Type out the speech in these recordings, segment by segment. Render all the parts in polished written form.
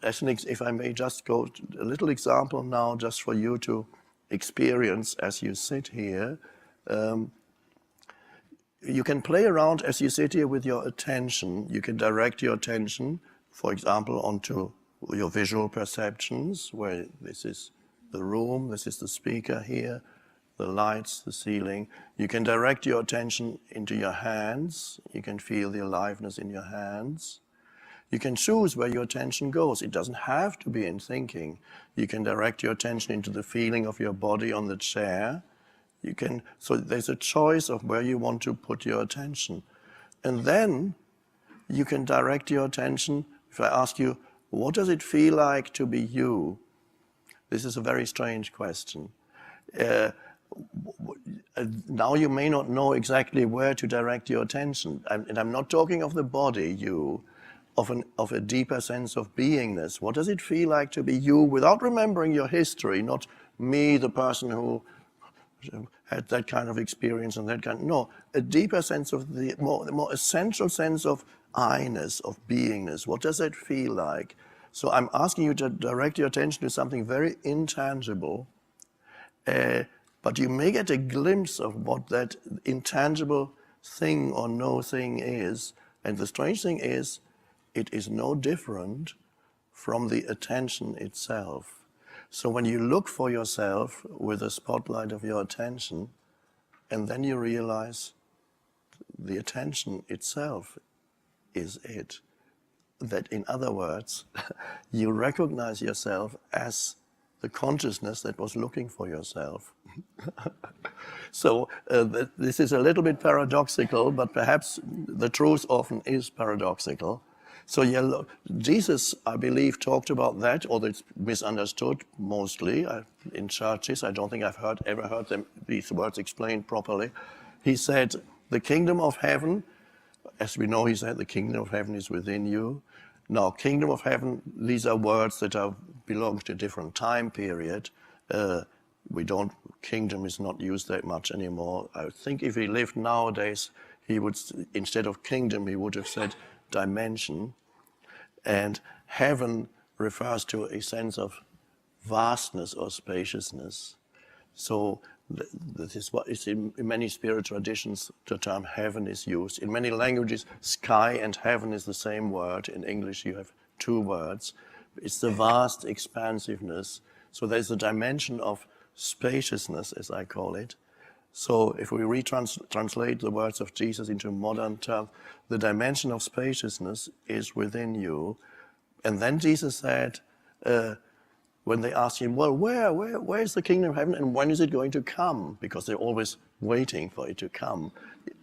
if I may just go a little example now, just for you to experience as you sit here. You can play around as you sit here with your attention. You can direct your attention, for example, onto your visual perceptions, where this is the room, this is the speaker here, the lights, the ceiling. You can direct your attention into your hands. You can feel the aliveness in your hands. You can choose where your attention goes. It doesn't have to be in thinking. You can direct your attention into the feeling of your body on the chair. So there's a choice of where you want to put your attention. And then you can direct your attention. If I ask you, what does it feel like to be you? This is a very strange question. Now you may not know exactly where to direct your attention. And I'm not talking of the body, you, of a deeper sense of beingness. What does it feel like to be you without remembering your history? Not me, the person who had that kind of experience and that kind. No, a deeper sense of the more essential sense of I-ness, of beingness. What does that feel like? So I'm asking you to direct your attention to something very intangible, but you may get a glimpse of what that intangible thing or no thing is. And the strange thing is, it is no different from the attention itself. So when you look for yourself with the spotlight of your attention, and then you realize the attention itself is it. That, in other words, you recognize yourself as the consciousness that was looking for yourself. So this is a little bit paradoxical, but perhaps the truth often is paradoxical. So Jesus, I believe, talked about that, although it's misunderstood mostly in churches. I don't think I've ever heard these words explained properly. He said, the kingdom of heaven, as we know, he said, the kingdom of heaven is within you. Now, kingdom of heaven, these are words that belong to a different time period. Kingdom is not used that much anymore. I think if he lived nowadays, he would, instead of kingdom, he would have said dimension. And heaven refers to a sense of vastness or spaciousness. So this is what is in many spiritual traditions, the term heaven is used. In many languages, sky and heaven is the same word. In English, you have two words. It's the vast expansiveness. So there's a dimension of spaciousness, as I call it. So if we translate the words of Jesus into modern terms, the dimension of spaciousness is within you. And then Jesus said, when they asked him, well, where is the kingdom of heaven and when is it going to come? Because they're always waiting for it to come.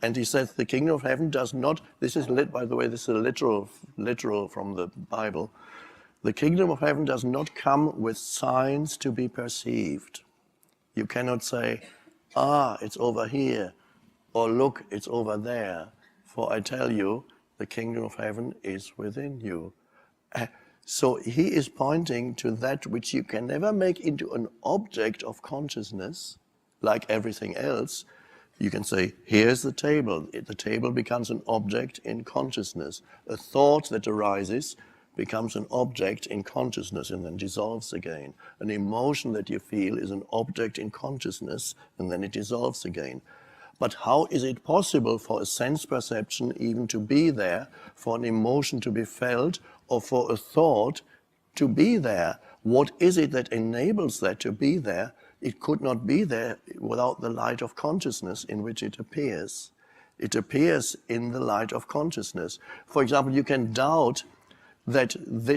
And he says the kingdom of heaven does not, by the way, this is a literal from the Bible. The kingdom of heaven does not come with signs to be perceived. You cannot say, it's over here, or look, it's over there. For I tell you, the kingdom of heaven is within you. So he is pointing to that which you can never make into an object of consciousness, like everything else. You can say, here's the table. The table becomes an object in consciousness. A thought that arises becomes an object in consciousness and then dissolves again. An emotion that you feel is an object in consciousness and then it dissolves again. But how is it possible for a sense perception even to be there, for an emotion to be felt, or for a thought to be there? What is it that enables that to be there? It could not be there without the light of consciousness in which it appears. It appears in the light of consciousness. For example, you can doubt that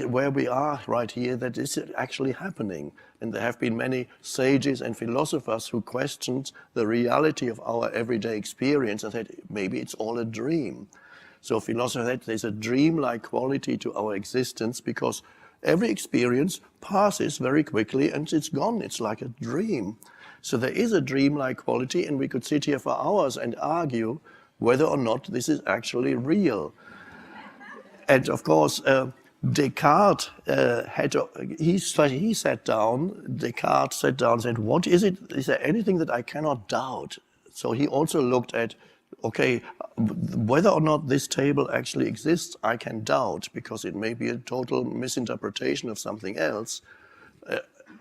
where we are right here, that this is actually happening. And there have been many sages and philosophers who questioned the reality of our everyday experience and said, maybe it's all a dream. So philosophers said there's a dream-like quality to our existence because every experience passes very quickly and it's gone. It's like a dream. So there is a dream-like quality, and we could sit here for hours and argue whether or not this is actually real. And of course, Descartes Descartes sat down and said, what is it? Is there anything that I cannot doubt? So he also looked at, okay, whether or not this table actually exists, I can doubt, because it may be a total misinterpretation of something else.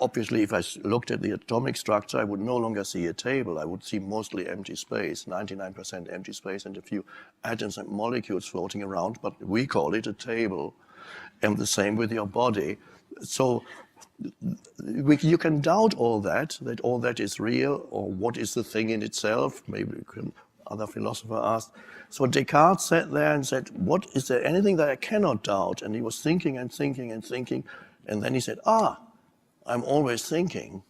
Obviously, if I looked at the atomic structure, I would no longer see a table. I would see mostly empty space, 99% empty space, and a few atoms and molecules floating around, but we call it a table. And the same with your body. So you can doubt all that all that is real, or what is the thing in itself. Maybe other philosopher asked. So Descartes sat there and said, what, is there anything that I cannot doubt? And he was thinking and thinking and thinking, and then he said, I'm always thinking.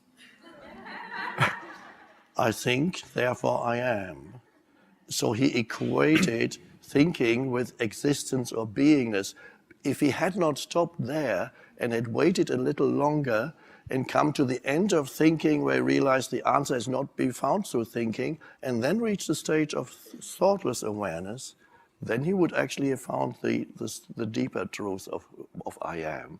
I think, therefore I am. So he equated thinking with existence or beingness. If he had not stopped there and had waited a little longer and come to the end of thinking, where he realized the answer is not be found through thinking, and then reach the stage of thoughtless awareness, then he would actually have found the deeper truth of I am.